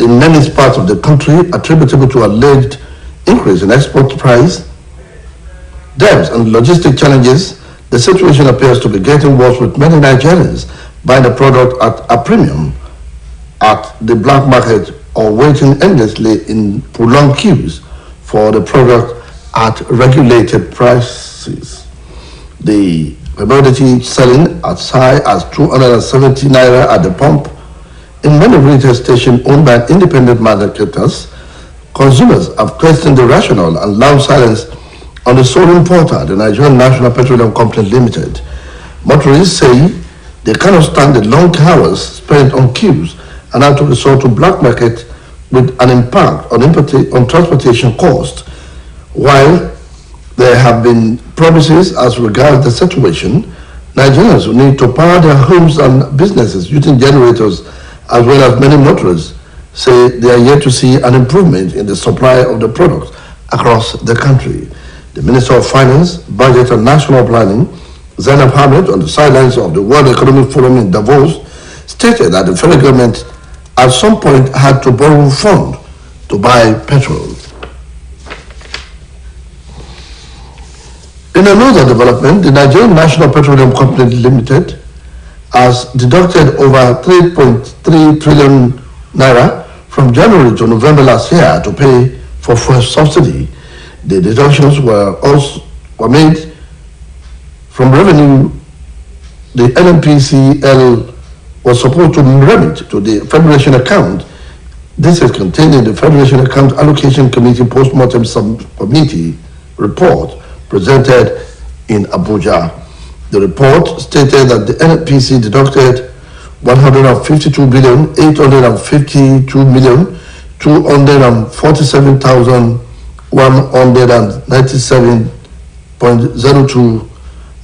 in many parts of the country attributable to alleged increase in export price, debts and logistic challenges, the situation appears to be getting worse, with many Nigerians buying the product at a premium at the black market or waiting endlessly in prolonged queues for the product at regulated prices. The commodity selling as high as 270 naira at the pump in many retail stations owned by independent marketers. Consumers have questioned the rationale and loud silence on the sole importer, the Nigerian National Petroleum Company Limited. Motorists say they cannot stand the long hours spent on queues and have to resort to black market with an impact on transportation costs. While there have been promises as regards the situation, Nigerians who need to power their homes and businesses using generators, as well as many motorists, say they are yet to see an improvement in the supply of the products across the country. The Minister of Finance, Budget and National Planning, Zainab Ahmed, on the sidelines of the World Economic Forum in Davos, stated that the federal government at some point had to borrow funds to buy petrol. In another development, the Nigerian National Petroleum Company Limited has deducted over 3.3 trillion naira from January to November last year to pay for fuel subsidy. The deductions were made from revenue the NNPCL was supposed to remit to the Federation account. This is contained in the Federation Account Allocation Committee Postmortem Subcommittee report presented in Abuja. The report stated that the NPC deducted 152,852,247,197.02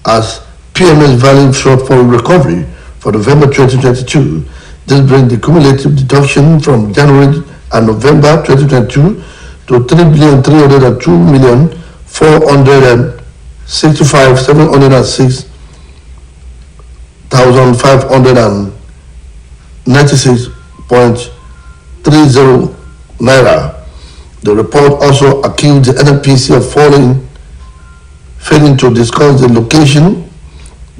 as PMS value shortfall recovery for November 2022. This brings the cumulative deduction from January and November 2022 to 3,302,765,796.30 naira. The report also accused the NNPC of failing to discuss the location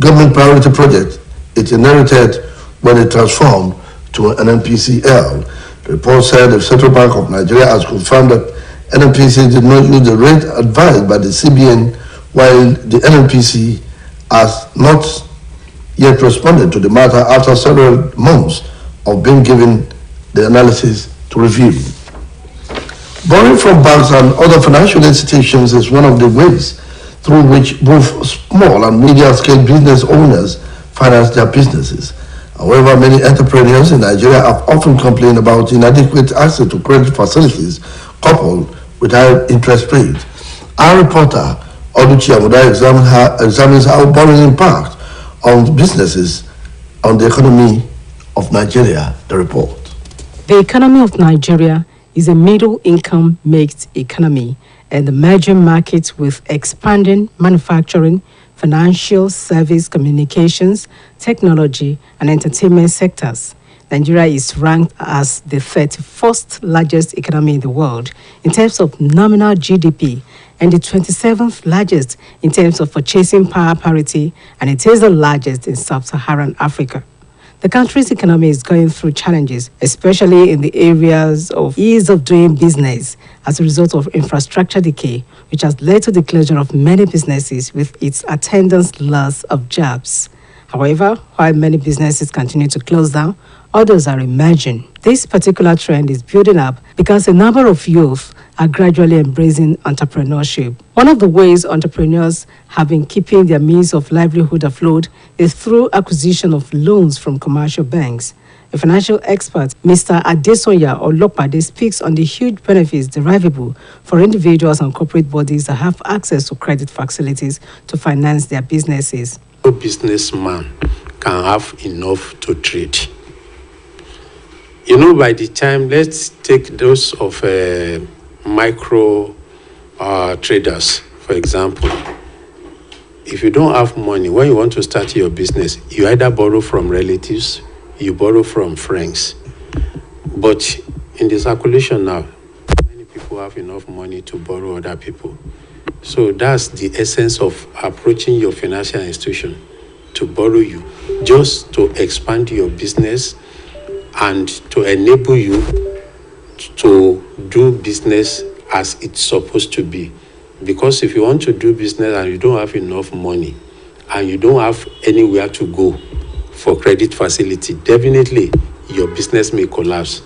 government priority project it inherited when it transformed to an NNPCL. The report said the Central Bank of Nigeria has confirmed that NNPC did not use the rate advised by the CBN, while the NNPC has not yet responded to the matter after several months of being given the analysis to review. Borrowing from banks and other financial institutions is one of the ways through which both small and medium-scale business owners finance their businesses. However, many entrepreneurs in Nigeria have often complained about inadequate access to credit facilities coupled with high interest rates. Our reporter, Oluchi Amuda, examines how borrowing impacts on businesses on the economy of Nigeria. The report. The economy of Nigeria is a middle-income mixed economy and the emerging markets with expanding manufacturing, financial, service, communications, technology, and entertainment sectors. Nigeria is ranked as the 31st largest economy in the world in terms of nominal GDP and the 27th largest in terms of purchasing power parity, and it is the largest in sub-Saharan Africa. The country's economy is going through challenges, especially in the areas of ease of doing business as a result of infrastructure decay, which has led to the closure of many businesses with its attendant loss of jobs. However, while many businesses continue to close down, others are emerging. This particular trend is building up because a number of youth are gradually embracing entrepreneurship. One of the ways entrepreneurs have been keeping their means of livelihood afloat is through acquisition of loans from commercial banks. A financial expert, Mr. Adesonya Olopade, speaks on the huge benefits derivable for individuals and corporate bodies that have access to credit facilities to finance their businesses. No businessman can have enough to trade. By the time, let's take those of micro traders, for example. If you don't have money, when you want to start your business, you either borrow from relatives, you borrow from friends. But in the circulation now, many people have enough money to borrow other people. So that's the essence of approaching your financial institution to borrow you, just to expand your business and to enable you to do business as it's supposed to be. Because if you want to do business and you don't have enough money and you don't have anywhere to go for credit facility, definitely your business may collapse.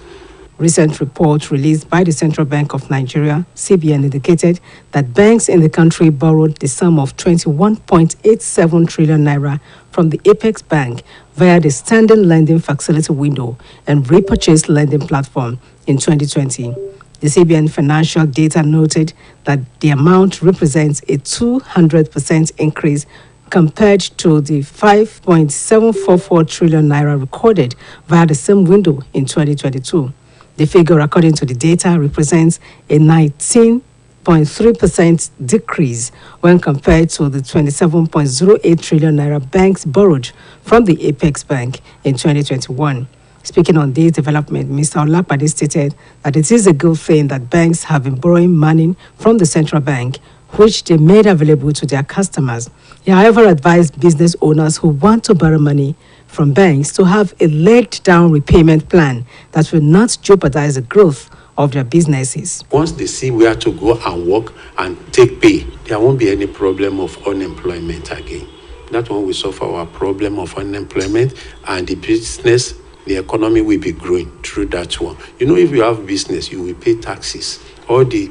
Recent report released by the Central Bank of Nigeria, CBN, indicated that banks in the country borrowed the sum of 21.87 trillion naira from the Apex Bank via the standing lending facility window and repurchase lending platform in 2020. The CBN financial data noted that the amount represents a 200% increase compared to the 5.744 trillion naira recorded via the same window in 2022. The figure, according to the data, represents a 19.3% decrease when compared to the 27.08 trillion naira banks borrowed from the Apex Bank in 2021. Speaking on this development, Mr. Olapade stated that it is a good thing that banks have been borrowing money from the central bank, which they made available to their customers. He, however, advised business owners who want to borrow money from banks to have a laid-down repayment plan that will not jeopardize the growth of their businesses. Once they see where to go and work and take pay, there won't be any problem of unemployment again. That one will solve our problem of unemployment, and the business, the economy will be growing through that one. You know, if you have business, you will pay taxes. All the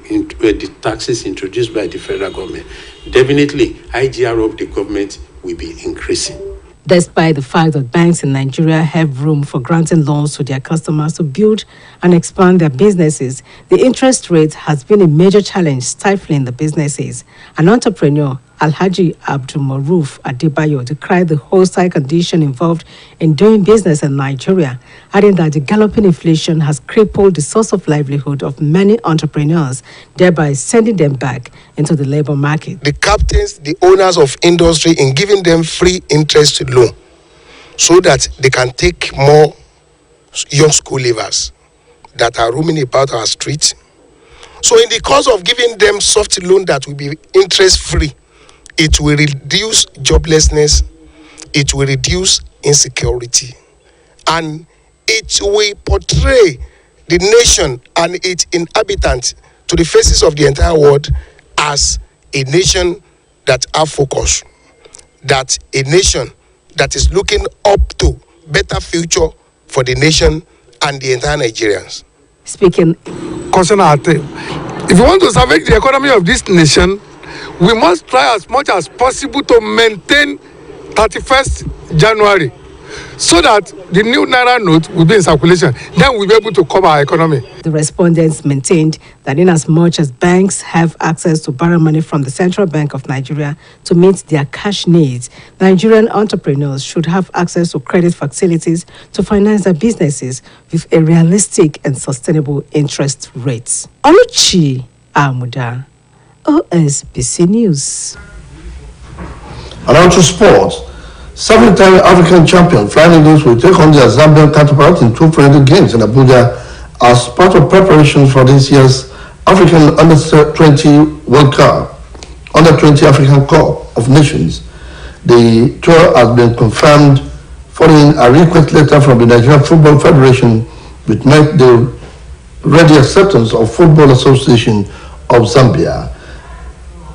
taxes introduced by the federal government. Definitely, IGR of the government will be increasing. Despite the fact that banks in Nigeria have room for granting loans to their customers to build and expand their businesses, the interest rate has been a major challenge stifling the businesses. An entrepreneur, Alhaji Abdul Maruf Adebayo, decried the hostile condition involved in doing business in Nigeria, adding that the galloping inflation has crippled the source of livelihood of many entrepreneurs, thereby sending them back into the labor market. The captains, the owners of industry, in giving them free interest loan so that they can take more young school leavers that are roaming about our streets. So in the course of giving them soft loan that will be interest free, it will reduce joblessness, it will reduce insecurity, and it will portray the nation and its inhabitants to the faces of the entire world as a nation that have focus, that a nation that is looking up to better future for the nation and the entire Nigerians. Speaking concerning our thing, if you want to salvage the economy of this nation, we must try as much as possible to maintain 31st January so that the new Naira note will be in circulation. Then we'll be able to cover our economy. The respondents maintained that in as much as banks have access to borrow money from the Central Bank of Nigeria to meet their cash needs, Nigerian entrepreneurs should have access to credit facilities to finance their businesses with a realistic and sustainable interest rates. Oluchi Amuda, OSBC News. And on to sports. 7-time African champion Flying Eagles will take on their Zambian counterpart in 2 friendly games in Abuja as part of preparations for this year's African Under-20 World Cup, Under-20 African Cup of Nations. The tour has been confirmed following a request letter from the Nigerian Football Federation, which met the ready acceptance of Football Association of Zambia.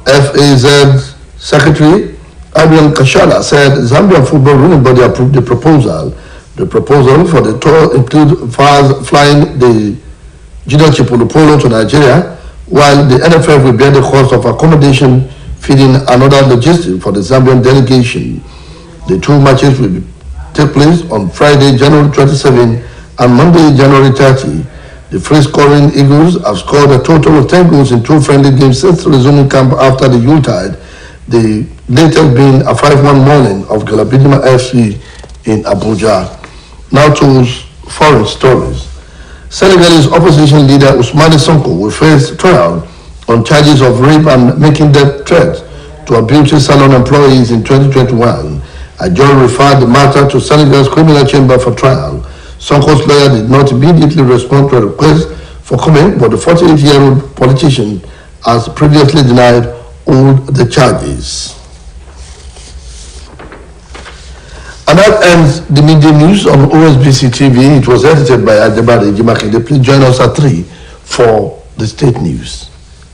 FAZ Secretary Adrian Kashala said Zambian football ruling body approved the proposal. The proposal for the tour includes flying the Junior Chipolopolo to Nigeria, while the NFF will bear the cost of accommodation, feeding, and other logistics for the Zambian delegation. The 2 matches will take place on Friday, January 27 and Monday, January 30. The free-scoring Eagles have scored a total of 10 goals in 2 friendly games since resuming camp after the Yuletide, the latest being a 5-1 morning of Galabidima FC in Abuja. Now to foreign stories. Senegalese opposition leader Ousmane Sonko will face trial on charges of rape and making death threats to a beauty salon employees in 2021. A jury referred the matter to Senegal's criminal chamber for trial. Sonko's lawyer did not immediately respond to a request for comment, but the 48-year-old politician has previously denied all the charges. And that ends the midday news on OSBC TV. It was edited by Adebade Jimakinde. Please join us at 3 for the state news.